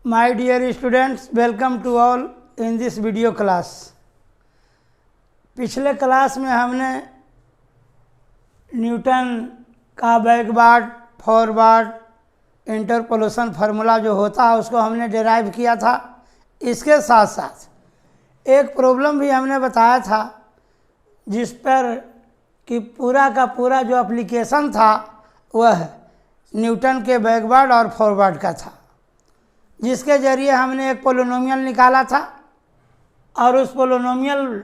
My dear students, welcome to all in this video class. पिछले class में हमने Newton का बैकवर्ड, फॉरवर्ड, इंटरपोलेशन फार्मूला जो होता है उसको हमने डिराइव किया था। इसके साथ साथ एक प्रॉब्लम भी हमने बताया था जिस पर कि पूरा का पूरा जो एप्लीकेशन था वह न्यूटन के बैकवर्ड और फॉरवर्ड का था, जिसके ज़रिए हमने एक पोलिनोमियल निकाला था और उस पोलिनोमियल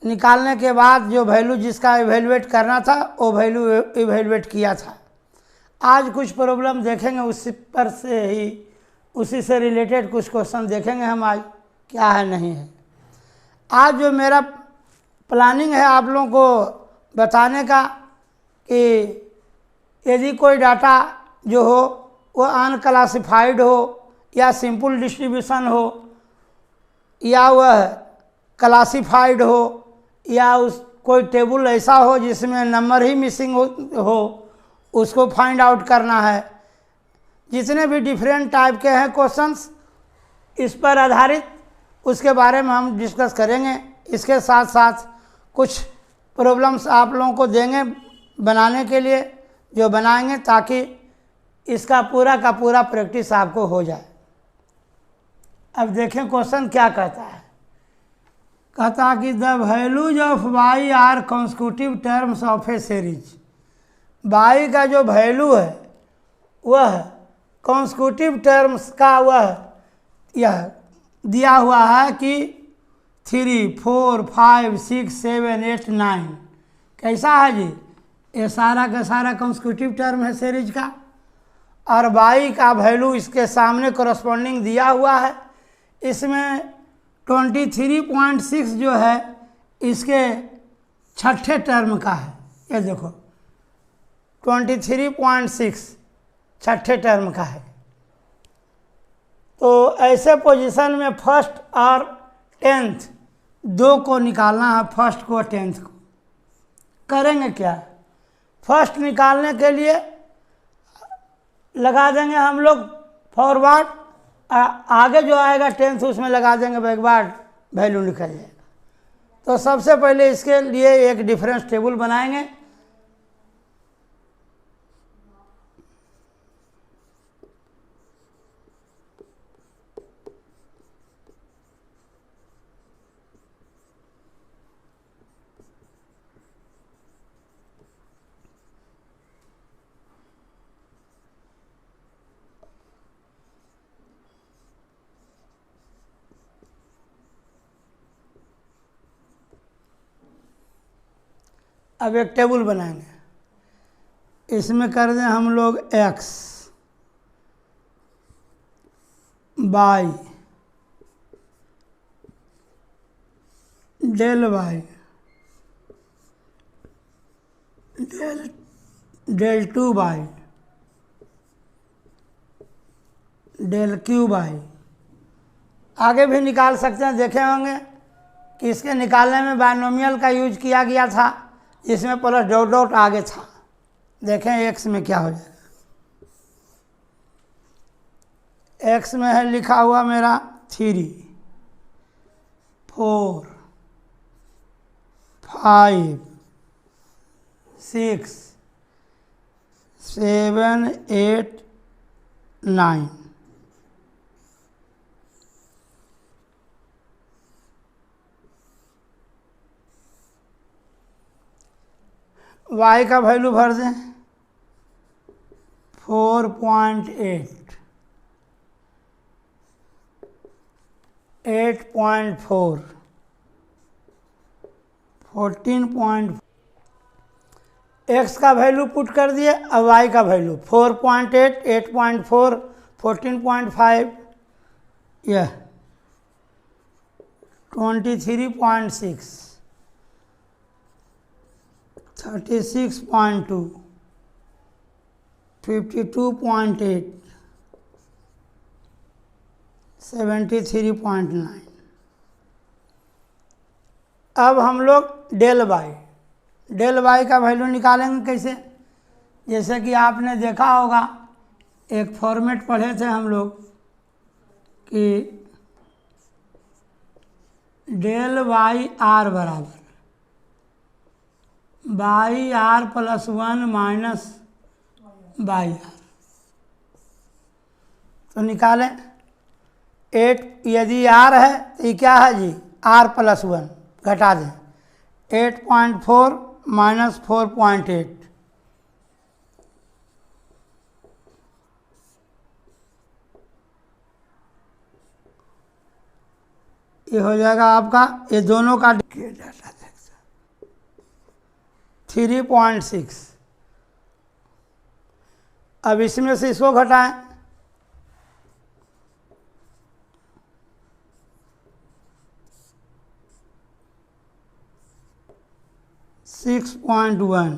निकालने के बाद जो वैल्यू जिसका इवेलुएट करना था वो वैल्यू इवेलुएट किया था। आज कुछ प्रॉब्लम देखेंगे, उसी से रिलेटेड कुछ क्वेश्चन देखेंगे हम आज क्या है नहीं है। आज जो मेरा प्लानिंग है आप लोगों को बताने का कि यदि कोई डाटा जो हो वो अनक्लासिफाइड हो या सिंपल डिस्ट्रीब्यूशन हो या वह क्लासिफाइड हो या उस कोई टेबल ऐसा हो जिसमें नंबर ही मिसिंग हो उसको फाइंड आउट करना है। जितने भी डिफरेंट टाइप के हैं क्वेश्चंस इस पर आधारित उसके बारे में हम डिस्कस करेंगे। इसके साथ साथ कुछ प्रॉब्लम्स आप लोगों को देंगे बनाने के लिए, जो बनाएंगे ताकि इसका पूरा का पूरा प्रैक्टिस आपको हो जाए। अब देखें क्वेश्चन क्या कहता है। कहता है कि the values of y r constitutive terms of a series. Y का जो वैल्यू है वह कॉन्स्टिट्यूटिव टर्म्स का वह यह दिया हुआ है कि 3, 4, 5, 6, 7, 8, 9 कैसा है जी? ये सारा का सारा कॉन्स्टिट्यूटिव टर्म है सीरीज का और वाई का वैल्यू इसके सामने कॉरस्पॉन्डिंग दिया हुआ है। इसमें 23.6 जो है इसके छठे टर्म का है। ये देखो 23.6 छठे टर्म का है। तो ऐसे पोजीशन में फर्स्ट और 10th दो को निकालना है, फर्स्ट को 10th को। करेंगे क्या? फर्स्ट निकालने के लिए लगा देंगे हम लोग फॉरवर्ड, आगे जो आएगा 10th उसमें लगा देंगे बैकवर्ड, वैल्यू निकल जाएगा। तो सबसे पहले इसके लिए एक डिफरेंस टेबल बनाएंगे। अब एक टेबल बनाएंगे। इसमें कर दें हम लोग x, y, del y, del 2y, del QY। आगे भी निकाल सकते हैं, देखे होंगे कि इसके निकालने में बाइनोमियल का यूज किया गया था जिसमें प्लस डॉट डॉट आगे था। देखें x में क्या हो जाएगा। x में है लिखा हुआ मेरा 3, 4, 5, 6, 7, 8, 9। y का वैल्यू भर दें 4.8, 8.4, 14. x का वैल्यू पुट कर दिए। अब y का वैल्यू 4.8, 8.4, 14.5, यह 23.6, 36.2, 52.8, 73.9। अब हम लोग डेल वाई का वैल्यू निकालेंगे कैसे? जैसे कि आपने देखा होगा एक फॉर्मेट पढ़े थे हम लोग कि डेल वाई आर बराबर y r plus 1 minus y r. तो निकालें 8, यदि आर है तो ये क्या है जी, आर प्लस 1 घटा दें, 8.4 माइनस 4.8, ये हो जाएगा आपका, ये दोनों का 3.6। अब इसमें से इसको घटाएं, 6.1,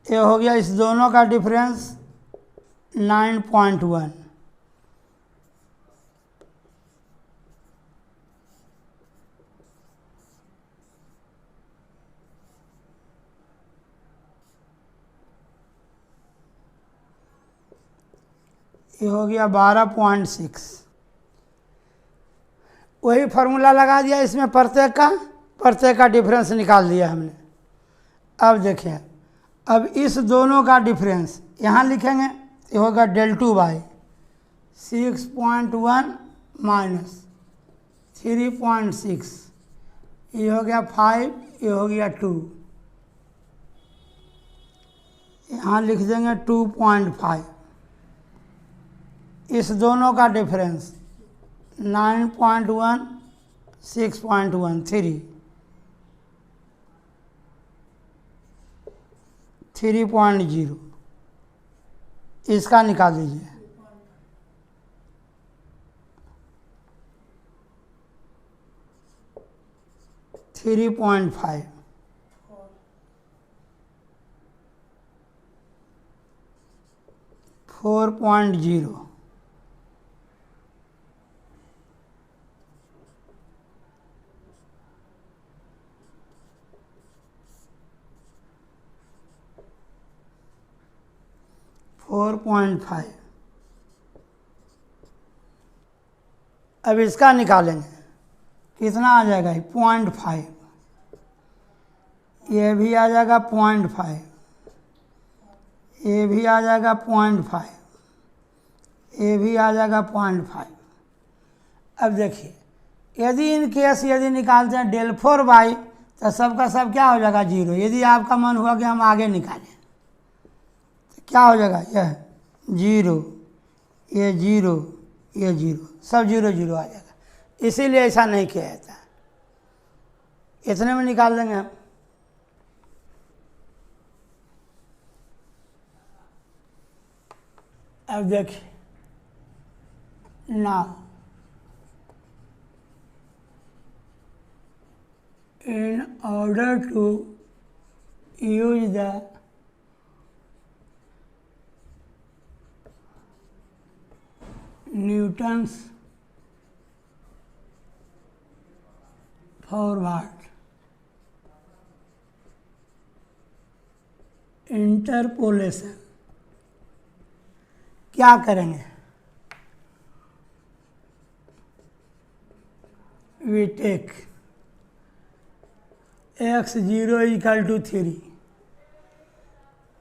ये हो गया इस दोनों का डिफरेंस 9.1। ये हो गया 12.6। वही फार्मूला लगा दिया इसमें, प्रत्येक का डिफरेंस निकाल दिया हमने। अब देखिए, अब इस दोनों का डिफरेंस यहाँ लिखेंगे, ये होगा डेल 2 बाई 6.1 माइनस 3.6, ये हो गया 5, ये हो गया 2, यहाँ लिख देंगे 2.5। इस दोनों का डिफरेंस 9.1 6.1 3.0, इसका निकाल दीजिए। थ्री 3.5 4.0 4.5। अब इसका निकालेंगे, कितना आ जाएगा, 0.5, ये भी आ जाएगा 0.5, ये भी आ जाएगा 0.5, ये भी आ जाएगा 0.5। अब देखिए, यदि इन केस यदि निकालते हैं डेल 4 बाई, तो सबका सब क्या हो जाएगा, 0। यदि आपका मन हुआ कि हम आगे निकालें तो क्या हो जाएगा, यह 0, ये 0, ये 0, सब 0 0 आ जाएगा। इसीलिए ऐसा नहीं किया जाता, इतने में निकाल देंगे हम। अब देखिए, now in order to use the Newton's forward interpolation, क्या करेंगे, we take x0 equal to 3।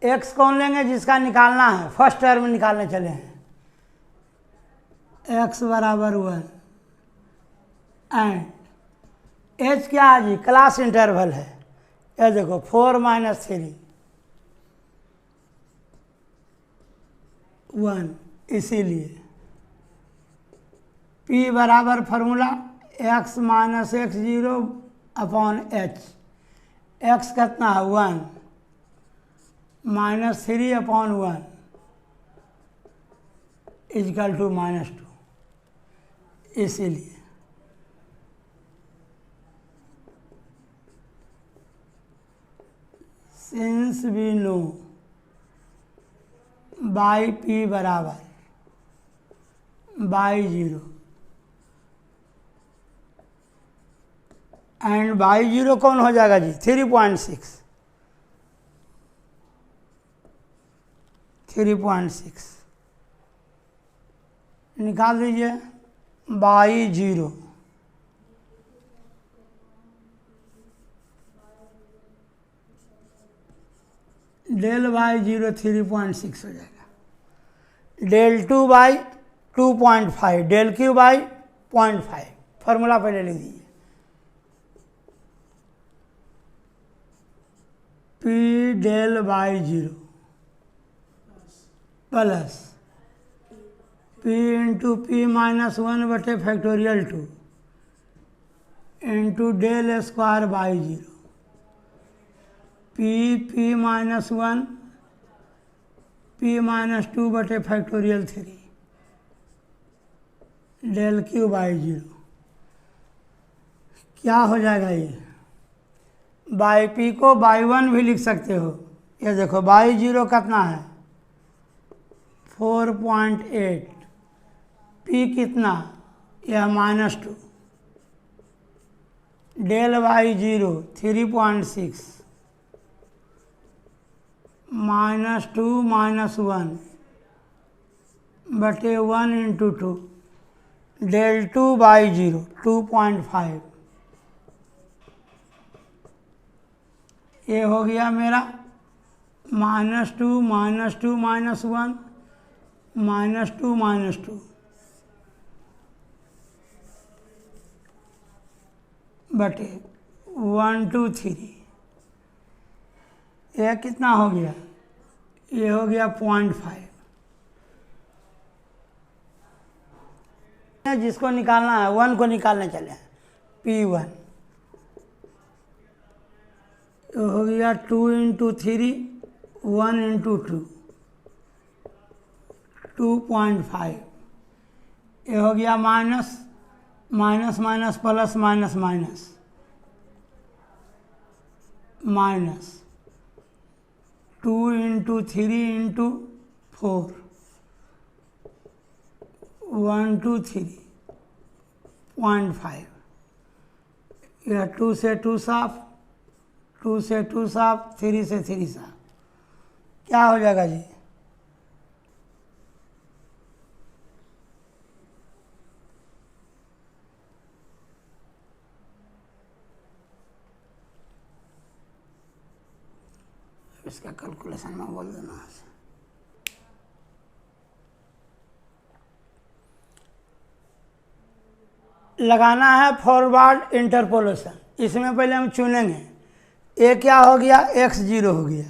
x कौन लेंगे, जिसका निकालना है, फर्स्ट टर्म निकालने चले हैं, x बराबर 1 एंड h क्या है जी, क्लास इंटरवल है, ये देखो 4 माइनस 3 1, इसीलिए p बराबर formula x minus x0 upon h, x कितना है 1 माइनस 3 अपॉन 1 इजकल टू -2, इसीलिए since we know y p बराबर बाई 0 एंड बाई जीरो कौन हो जाएगा जी? 3.6। 3.6 निकाल दीजिए। Y zero del y zero 3.6 हो जाएगा। Del two y 2.5, del cube y 0.5। Formula पहले लिख दीजिए। P del y zero plus p into p minus 1/2 into del square y zero. P minus 1 p minus 2/3 del cube y zero. क्या हो जाएगा ये? By P को by 1 भी लिख सकते हो। ये देखो बाई जीरो कितना है? 4.8। पी कितना? यह -2। डेल बाई जीरो 3.6 -2 -1 बटे 1 into 2 del two y zero 2.5। ये हो गया मेरा -2 -2 -1 -2 -2 बटे 1 2 3। यह कितना हो गया? ये हो गया 0.5। जिसको निकालना है 1 को निकालने चले हैं। P1 तो हो गया 2 इंटू 3 1 इंटू 2 2.5। ये हो गया minus minus minus plus minus minus minus 2 into 3 into 4 1 2 3.5। यह 2 से 2 साफ, 2 से 2 साफ, 3 से 3 साफ। क्या हो जाएगा जी? इसका कैलकुलेशन में बोल देना है। लगाना है फॉरवर्ड इंटरपोलेशन। इसमें पहले हम चुनेंगे ए क्या हो गया? x0 हो गया।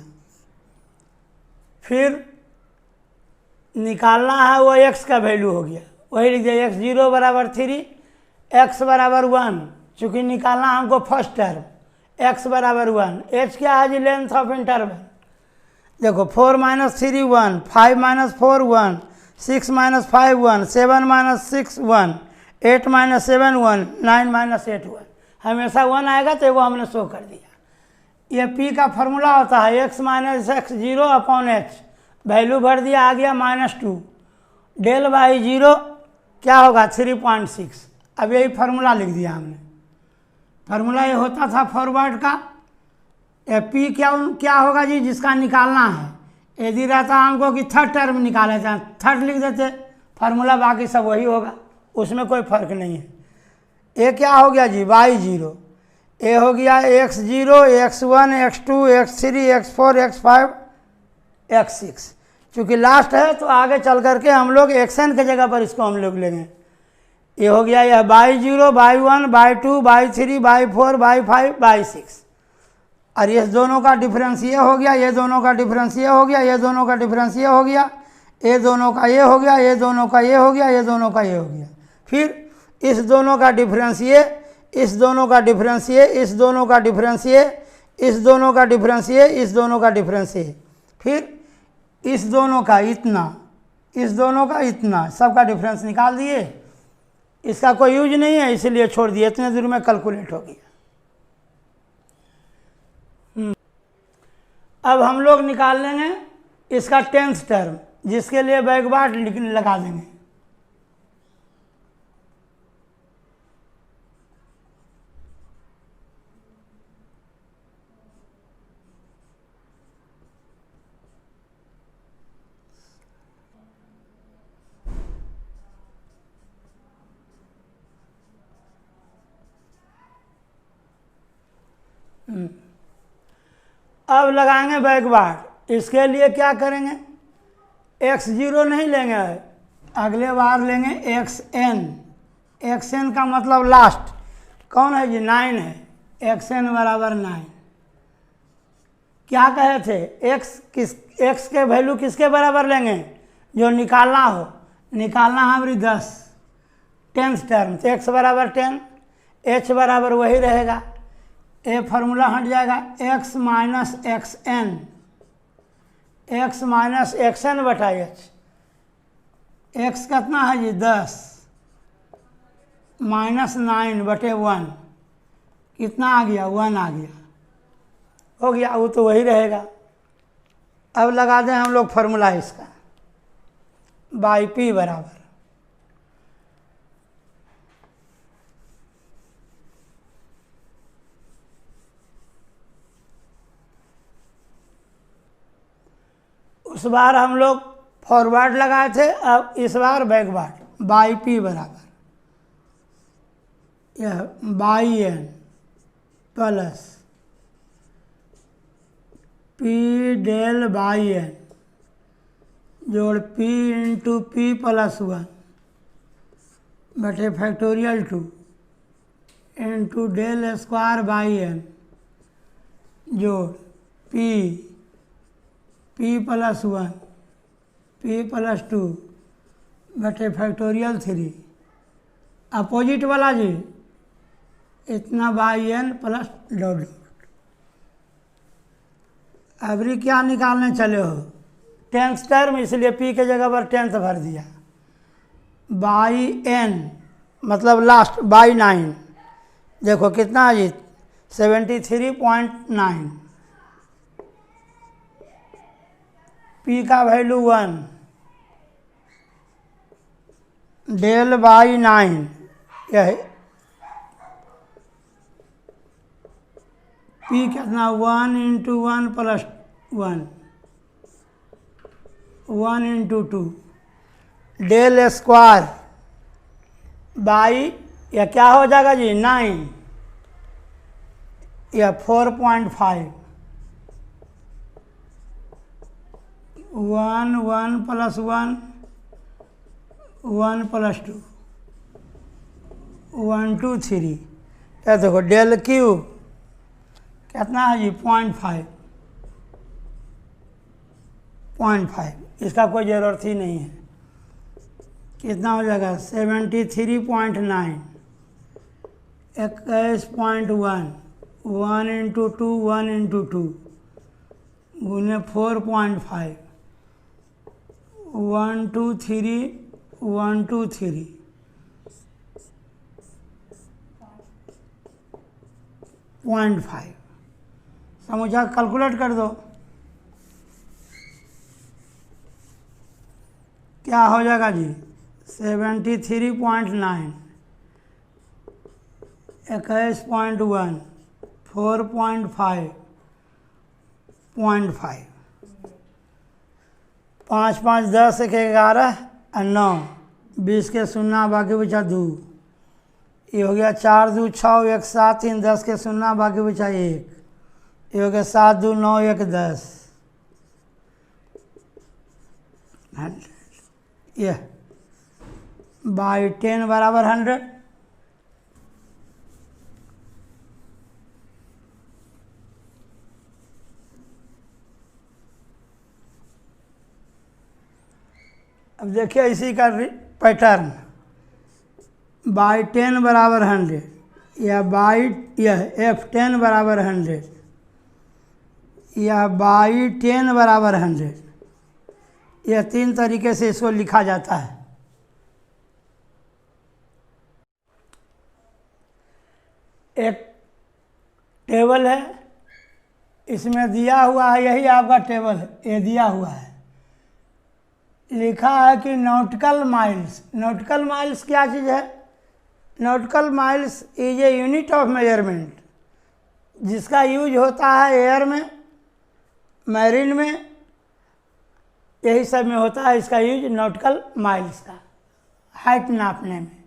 फिर निकालना है वो x का वैल्यू हो गया, वही लिख दिया x0 बराबर 3 x बराबर 1। चूँकि निकालना हमको फर्स्ट टर्म x बराबर 1। h क्या है जी? Length of interval. देखो 4 - 3 1, 5 - 4 1, 6 - 5 1, 7 - 6 1, 8 - 7 1, 9 - 8 1। हमेशा 1 आएगा तो वो हमने शो कर दिया। ये P का फॉर्मूला होता है x - x0 upon h। Value भर दिया, आ गया -2। डेल बाई जीरो क्या होगा? 3.6। अब यही फार्मूला लिख दिया हमने। फार्मूला ये होता था फॉरवर्ड का। P क्या होगा जी? जिसका निकालना है। यदि रहता हमको कि थर्ड टर्म निकाले थे, थर्ड लिख देते, फार्मूला बाकी सब वही होगा, उसमें कोई फर्क नहीं है। ये क्या हो गया जी? By zero. ये हो गया x0 x1 x2 x3 x4 x5 x6। चूँकि लास्ट है तो आगे चल करके हम लोग xn के जगह पर इसको हम लोग लेंगे। ये हो गया यह by zero by 1 by 2 by 3 by 4 by 5 by 6। और ये दोनों का डिफरेंस ये हो गया, ये दोनों का डिफरेंस ये हो गया, ये दोनों का डिफरेंस ये हो गया, ये दोनों का ये हो गया, ये दोनों का ये हो गया, ये दोनों का ये हो गया। फिर इस दोनों का डिफरेंस ये, इस दोनों का डिफरेंस ये, इस दोनों का डिफरेंस ये, इस दोनों का डिफरेंस ये, इस दोनों का डिफरेंस ये। फिर इस दोनों का इतना, इस दोनों का इतना, सबका डिफरेंस निकाल दिए। इसका कोई यूज नहीं है इसलिए छोड़ दिए, इतने दूर में कैलकुलेट हो गया। अब हम लोग निकाल लेंगे इसका 10th टर्म, जिसके लिए बैकवर्ड लगा देंगे। अब लगाएंगे बैकवर्ड। इसके लिए क्या करेंगे, x0 नहीं लेंगे, अगले बार लेंगे xn। xn का मतलब लास्ट कौन है जी, 9 है। xn बराबर 9। क्या कहे थे, x के वैल्यू किसके बराबर लेंगे, जो निकालना हो। निकालना है हमारी 10 10th टर्म, तो x बराबर 10, h बराबर वही रहेगा, ये फार्मूला हट जाएगा, x minus xn, x minus xn बटा h। x कितना है जी 10 माइनस 9 बटे 1, कितना आ गया 1 आ गया, हो गया, वो तो वही रहेगा। अब लगा दें हम लोग फार्मूला इसका, बाई पी बराबर उस बार हम लोग फॉरवर्ड लगाए थे, अब इस बार बैकवर्ड। बाई पी बराबर यह y n plus p del y n जोड़ पी इंटू पी प्लस 1 बटे factorial 2 into del square y n जोड़ पी प्लस 1 पी प्लस 2 बटे फैक्टोरियल 3। अपोजिट वाला जी इतना y n plus dot dot. अभी क्या निकालने चले हो, 10th टर्म, इसलिए पी के जगह पर 10th भर दिया। बाई एन मतलब लास्ट बाई 9, देखो कितना जी 73.9, पी का वैल्यू 1, डेल बाई 9 यह पी कितना 1 into 1 plus 1 1 into 2 del square y यह क्या हो जाएगा जी 9 या 4.5 1 1 प्लस 1 1 प्लस 2 1 2 3। ये देखो डेल क्यू कितना है जी 0.5, इसका कोई ज़रूरत ही नहीं है। कितना हो जाएगा 73.9 21.1 1 इंटू 2 1 इंटू 2 गुने 4.5 1 2 3 1 2 3 0.5। समझा, कैलकुलेट कर दो, क्या हो जाएगा जी 73.9 21.1 4.5 0.5 5 5 10 1 11 और 9 20 के 0 बाकी बचा 2, ये हो गया 4 2 6 1 7 3 10 के 0 बाकी बचा 1, ये हो गया 7 2 9 1 10। ये बाई 10 बराबर 100। अब देखिए इसी का पैटर्न, बाई 10 बराबर 100 या बाई यह F10 बराबर 100 या बाई 10 बराबर 100, यह 3 तरीके से इसको लिखा जाता है। एक टेबल है, इसमें दिया हुआ है, यही आपका टेबल है, ये दिया हुआ है, लिखा है कि नॉटिकल माइल्स। नॉटिकल माइल्स क्या चीज़ है, nautical miles is a unit of measurement जिसका यूज होता है एयर में, मैरीन में, यही सब में होता है इसका यूज, नॉटिकल माइल्स का हाइट नापने में।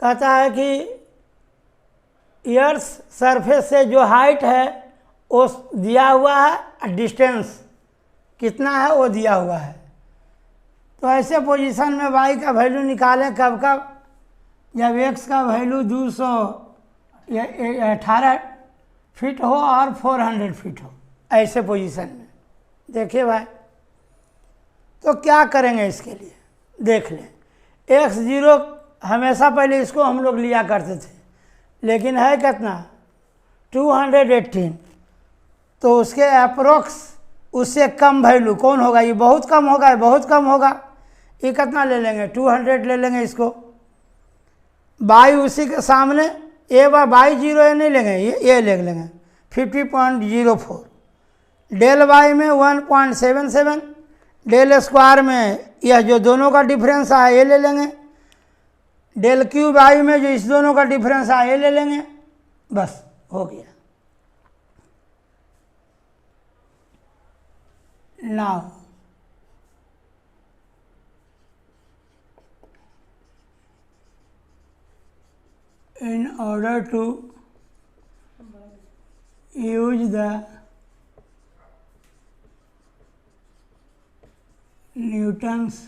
कहता है कि अर्थ सरफेस से जो हाइट है वो दिया हुआ है, डिस्टेंस कितना है वो दिया हुआ है। तो ऐसे पोजीशन में y का वैल्यू निकालें कब कब, जब x का वैल्यू 218 फीट हो और 400 फीट हो, ऐसे पोजीशन में। देखिए भाई, तो क्या करेंगे इसके लिए, देख लें। x0 हमेशा पहले इसको हम लोग लिया करते थे, लेकिन है कितना 218, तो उसके अप्रोक्स उससे कम वैल्यू कौन होगा, ये बहुत कम होगा, ये बहुत कम होगा। ये कितना ले लेंगे 200 ले लेंगे इसको, बाई उसी के सामने ए बाई 0 ये नहीं लेंगे, ये ले लेंगे 50.04, डेल वाई में 1.77, डेल स्क्वायर में यह जो दोनों का डिफरेंस आया ये ले लेंगे, डेल क्यूब आई में जो इस दोनों का डिफरेंस आया ये ले लेंगे, बस हो गया। Now in order to use the Newton's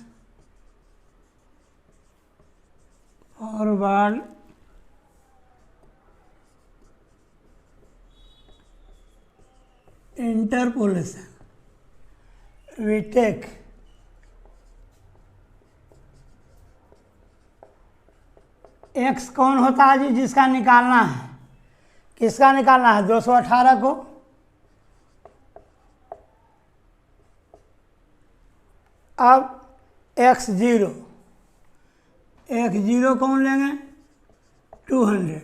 forward interpolation, we take x कौन होता है जी, जिसका निकालना है, किसका निकालना है 218 को, अब x0 कौन लेंगे 200,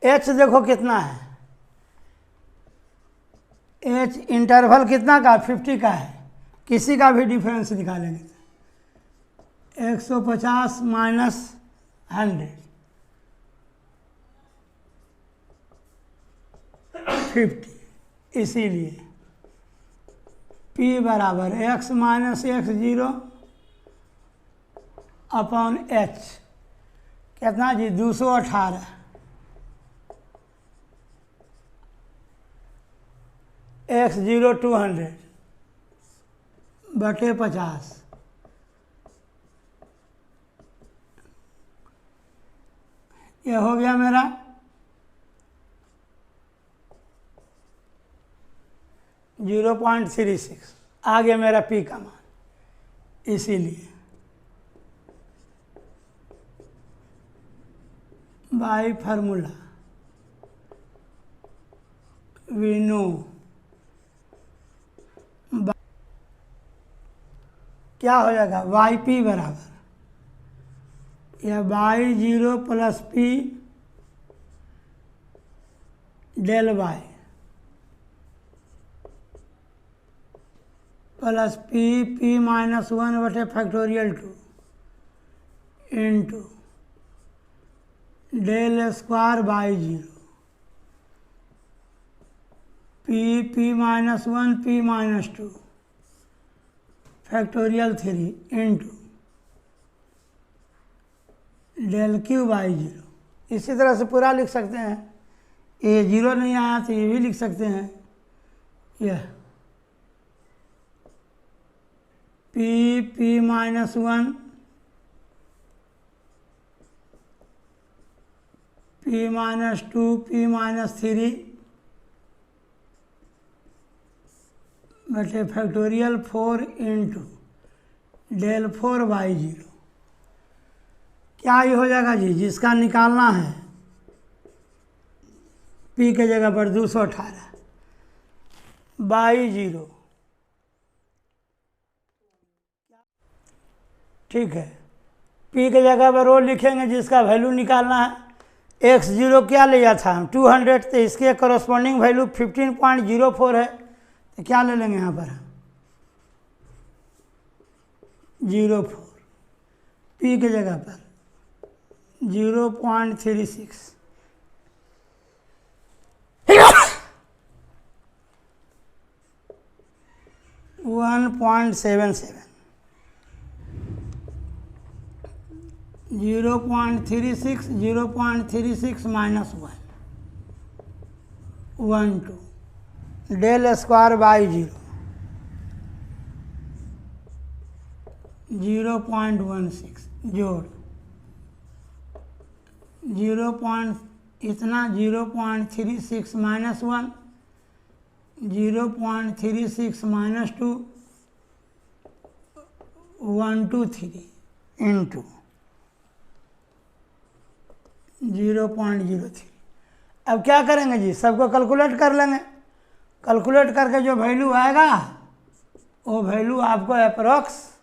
h देखो कितना है, h इंटरवल कितना का 50 का है, किसी का भी डिफरेंस निकालेंगे 150 माइनस 100 50, इसीलिए P बराबर x minus x0 upon h, कितना जी 218, x0 200 बटे 50, ये हो गया मेरा 0.36, आ गया मेरा P का मान। इसीलिए बाय फार्मूला वी नो क्या हो जाएगा YP बराबर या y 0 plus P del y plus P minus 1 बटे factorial 2 into del square y 0 P minus 1 P minus 2 factorial 3 into del cube y 0। इसी तरह से पूरा लिख सकते हैं, ये 0 नहीं आया तो ये भी लिख सकते हैं, यह P minus 1 P minus 2 P minus 3 बटे फैक्टोरियल 4 इंटू डेल 4 बाई 0। क्या ये हो जाएगा जी, जिसका निकालना है P के जगह पर 218 बाई 0, ठीक है। P के जगह पर वो लिखेंगे जिसका वैल्यू निकालना है। x0 क्या लिया था हम 200, तो इसके करस्पॉन्डिंग वैल्यू 15.04 है, तो क्या ले लेंगे यहाँ पर 04, P के जगह पर 0.36 1.77 0.36 माइनस 1 12 डेल स्क्वायर बाई 0.16 जोड़ 0.36 माइनस 1 0.36 माइनस 2 123 इंटू 0.03। अब क्या करेंगे जी, सबको कैलकुलेट कर लेंगे। कैलकुलेट करके जो वैल्यू आएगा वो वैल्यू आपको अप्रोक्स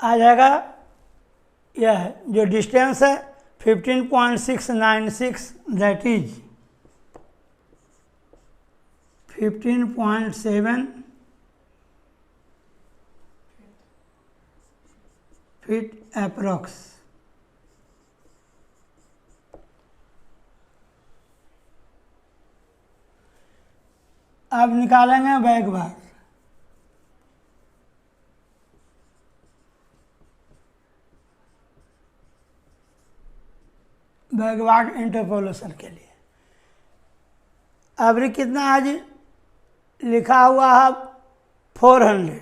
आ जाएगा। यह जो डिस्टेंस है 15.696, दैट इज 15.7 फीट अप्रोक्स। अब निकालेंगे बैकवर्ड। बैकवर्ड इंटरपोलेशन के लिए अभी कितना आज लिखा हुआ है 400।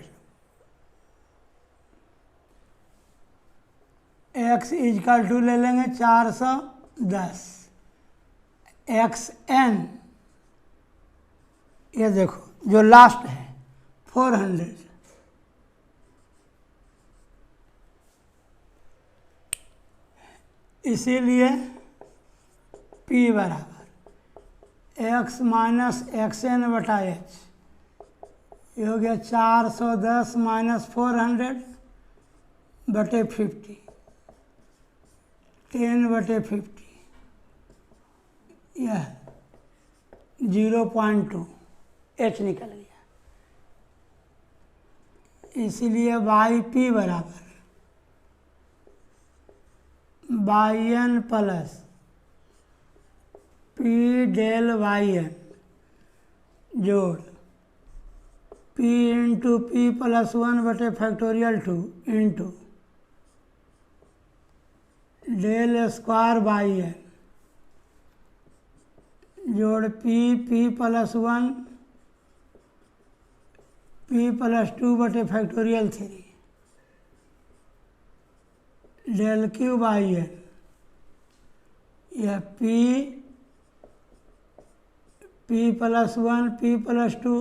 x इजकल टू ले लेंगे 410 xn, ये देखो जो लास्ट है 400। इसीलिए p बराबर x माइनस एक्स एन बटा एच, ये हो गया 410 माइनस 400 बटे 50, 10/50, यह 0.2 h निकल गया। इसीलिए बाई p बराबर y n plus p del y n जोड़ p into p plus 1/2 into del square y n जोड़ p plus 1 p plus 2/3 del cube y n, यह p plus 1 p plus 2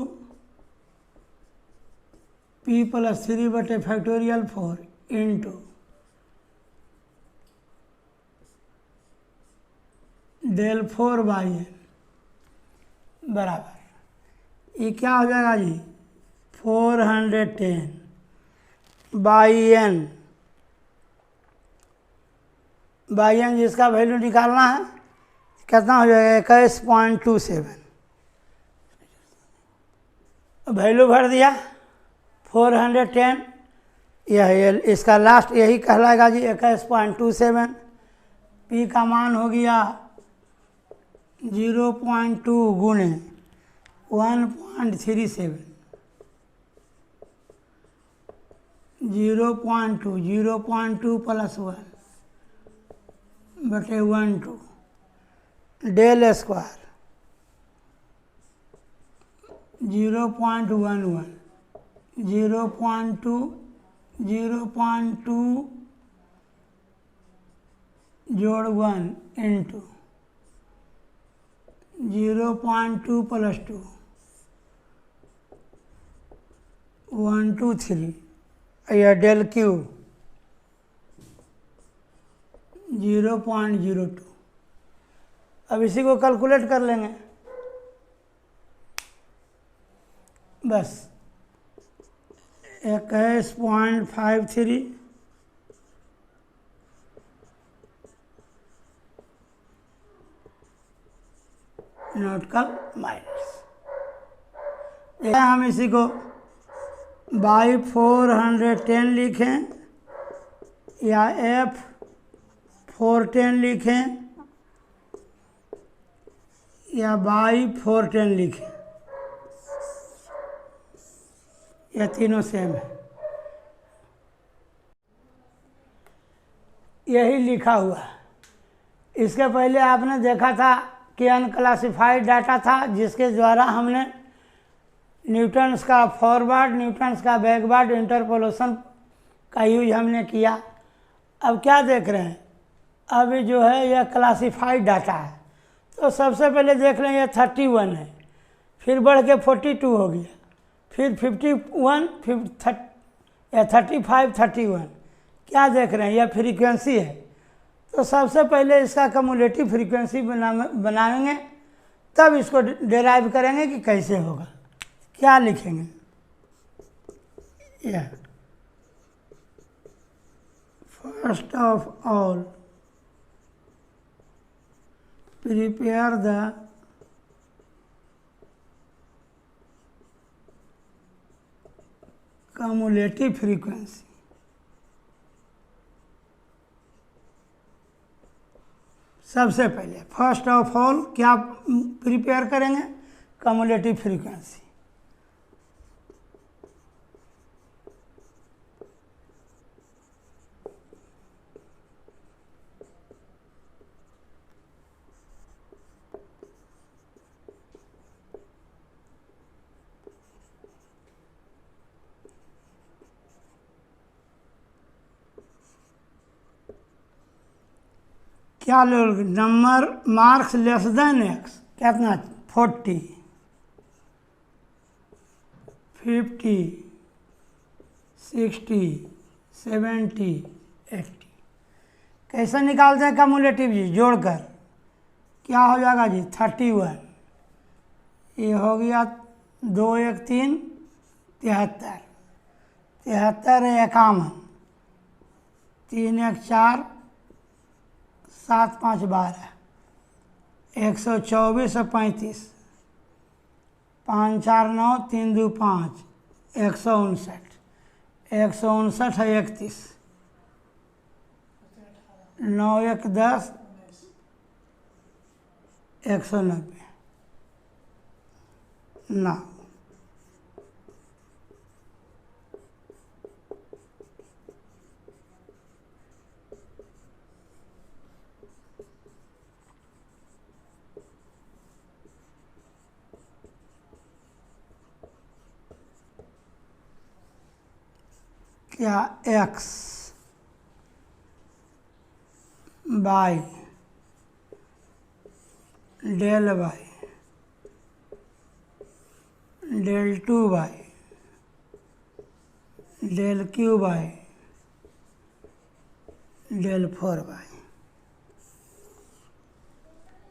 p plus 3/4 into del 4 y n बराबर, ये क्या हो जाएगा जी 410 y n जिसका वैल्यू निकालना है कितना हो जाएगा 21.27। वैल्यू भर दिया 410, यह इसका लास्ट यही कहलाएगा जी 21.27। पी का मान हो गया 0.2 गुणे 1.37, 0.2 प्लस 1 बटे 12 डेल स्क्वायर 0.11 0.2 जोड़ 1 इंटू 0.2 प्लस 2 123, यह डेल क्यू 0.02। अब इसी को कैलकुलेट कर लेंगे बस। 21.53 नोट कल माइनस, हम इसी को बाई 410 लिखें या f 410 लिखें या बाई 410 लिखें, यह तीनों सेम है। यही लिखा हुआ है। इसके पहले आपने देखा था कि अनक्लासिफाइड डाटा था, जिसके द्वारा हमने न्यूटन्स का फॉरवर्ड, न्यूटन्स का बैकवर्ड इंटरपोलेशन का यूज हमने किया। अब क्या देख रहे हैं, अब जो है यह क्लासिफाइड डाटा है। तो सबसे पहले देख लें, यह 31 है, फिर बढ़ के 42 हो गया, फिर 51, फिर 35, 31। क्या देख रहे हैं, यह फ्रीक्वेंसी है। तो सबसे पहले इसका कम्युलेटिव फ्रीक्वेंसी बनाएंगे, तब इसको डिराइव करेंगे कि कैसे होगा। क्या लिखेंगे, यह first of all prepare the cumulative frequency। सबसे पहले फर्स्ट ऑफ ऑल क्या प्रिपेयर करेंगे, कम्युलेटिव फ्रीक्वेंसी। क्या लोग number marks less than x, कितना 40, 50, 60, 70, 80। कैसे निकालते हैं कम्युलेटिव जी, जोड़कर क्या हो जाएगा जी 31, ये हो गया 2 1 3 73, 73 51, 3 1 4 7 5 12, 124 और 35, 5 4 9 3 2 5, 159, 159 है 31, 9 1 10, 190 9। क्या x y del y del 2 y del cube y del 4 y,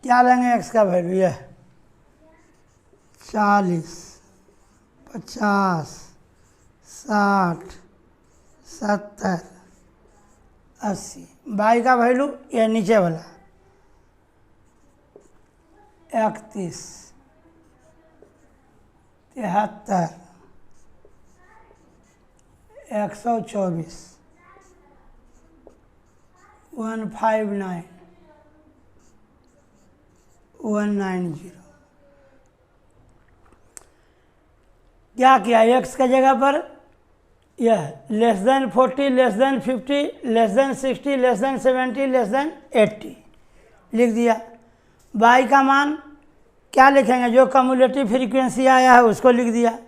क्या लेंगे x का वैल्यू है 40, 50, 60, 70, 80। बाई का वैल्यू ये नीचे वाला 31, 73, 124, 159, 190। क्या किया, x की जगह पर यह less than 40, less than 50, less than 60, less than 70, less than 80 लिख दिया। बाई का मान क्या लिखेंगे, जो कम्युलेटिव फ्रीक्वेंसी आया है उसको लिख दिया।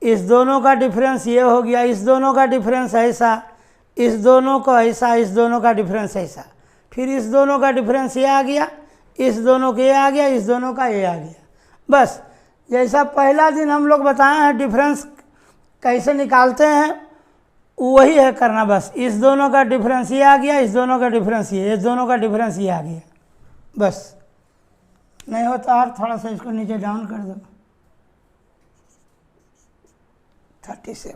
इस दोनों का डिफरेंस ये हो गया, इस दोनों का डिफरेंस ऐसा, इस दोनों का ऐसा, इस दोनों का डिफरेंस ऐसा, फिर इस दोनों का डिफरेंस ये आ गया, इस दोनों का ये आ गया, इस दोनों का ये आ गया। बस जैसा पहला दिन हम लोग बताए हैं डिफरेंस कैसे निकालते हैं, वही है करना। बस इस दोनों का डिफरेंस ये आ गया, इस दोनों का डिफरेंस ये, इस दोनों का डिफरेंस ये आ गया। बस नहीं होता और थोड़ा सा इसको नीचे डाउन कर दो, 37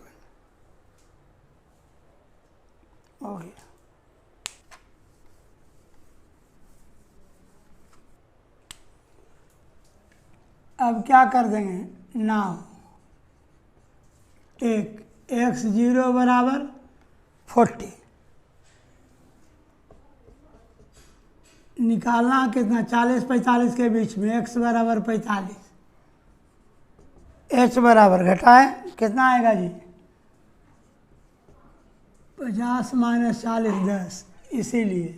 हो गया। अब क्या कर देंगे, नाउ टेक x0 बराबर 40, निकालना कितना 40 45 के बीच में, x बराबर 45, h बराबर घटाए कितना आएगा जी 50 माइनस 40 10, इसीलिए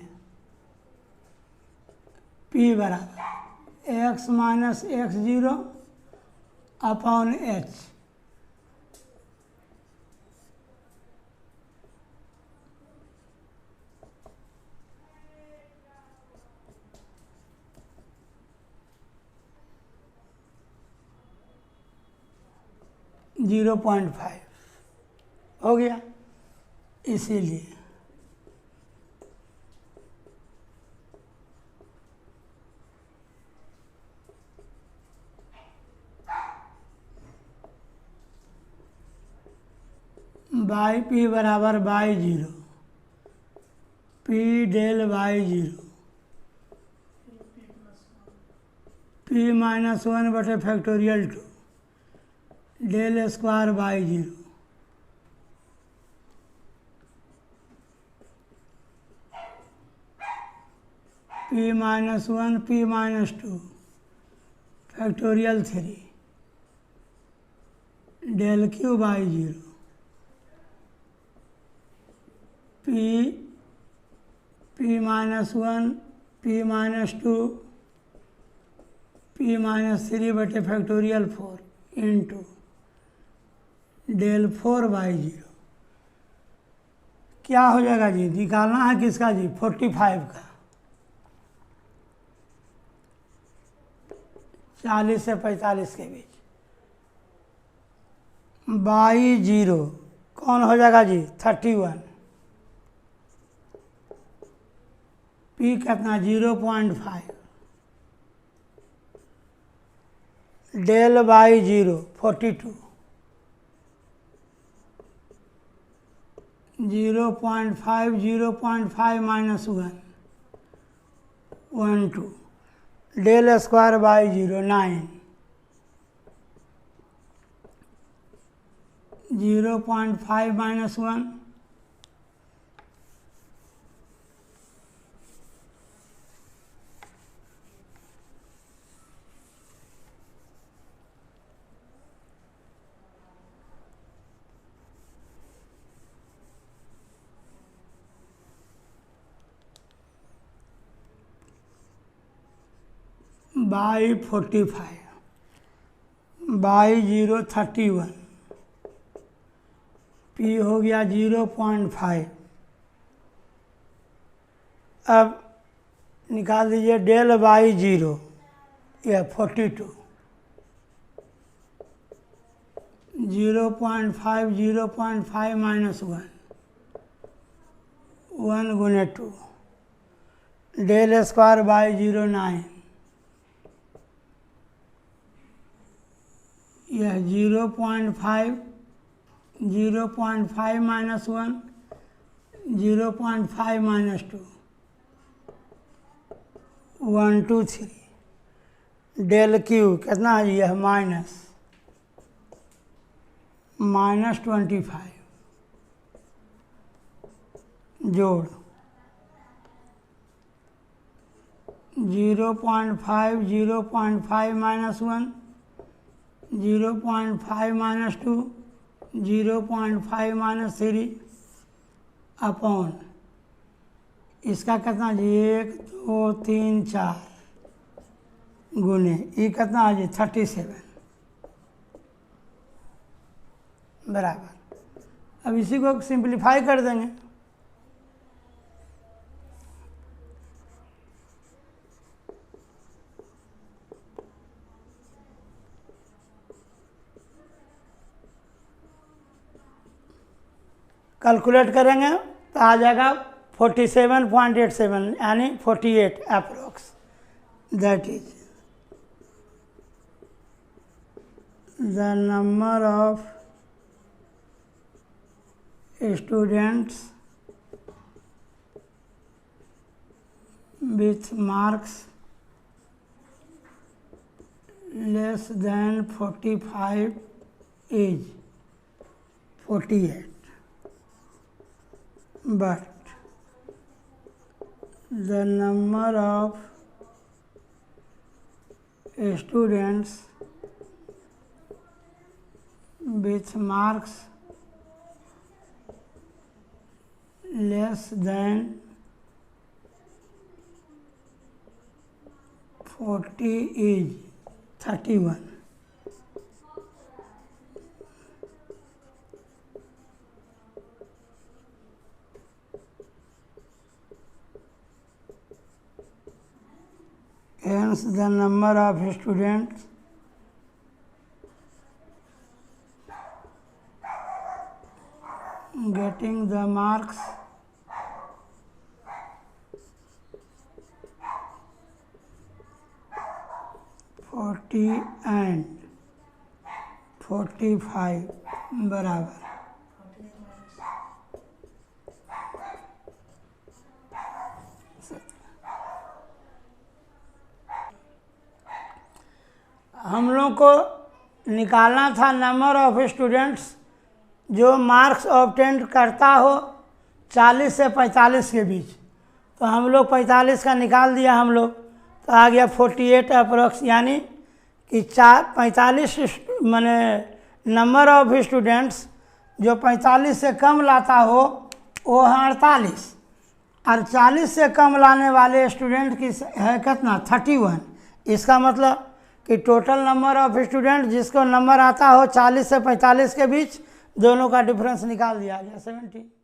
p बराबर x minus x zero upon h. Zero 0.5 हो गया। इसीलिए बाई पी बराबर y zero, p del y zero, p minus 1/(2) del square y zero. P minus 1 p minus 2 (3) del cube y zero. P minus 1 p minus 2 p minus 3/(4) into del 4 y zero. क्या हो जाएगा जी? निकालना है किसका जी? 45 का। 40 से 45 के बीच। बाई जीरो कौन हो जाएगा जी? 31। पी कितना? 0.5 del y zero 42। 0.5 0.5 minus 1 12 del square y zero 9। 0.5 minus 1 y 45 y zero 31। P हो गया 0.5। अब निकाल दीजिए डेल बाई जीरो, यह 42। 0.5 0.5 माइनस 1 1 गुने 2 डेल स्क्वायर बाई जीरो 9। यह 0.5 0.5 माइनस 1 0.5 माइनस 2 1 2 3 डेल क्यू कितना है? यह -25 जोड़ 0.5 0.5 माइनस 1 0.5 माइनस 2 0.5 माइनस 3 अपॉन इसका कितना जी? 1 2 3 4 गुने ये कितना है जी? 37 बराबर। अब इसी को सिंप्लीफाई कर देंगे। कैलकुलेट करेंगे तो आ जाएगा 47.87 यानी 48 approx. That is the number of students with marks less than 45 is 48, but the number of students with marks less than 40 is 31। Hence the number of students getting the marks (40 and 45) बराबर। हम लोग को निकालना था number of students जो marks obtain करता हो 40 से 45 के बीच। तो हम लोग 45 का निकाल दिया हम लोग, तो आ गया 48 अप्रोक्स, यानी कि 45 माने नंबर ऑफ स्टूडेंट्स जो 45 से कम लाता हो वो है 48, और 40 से कम लाने वाले स्टूडेंट की है कितना 31। इसका मतलब कि टोटल नंबर ऑफ स्टूडेंट जिसको नंबर आता हो 40 से 45 के बीच, दोनों का डिफरेंस निकाल दिया गया 70।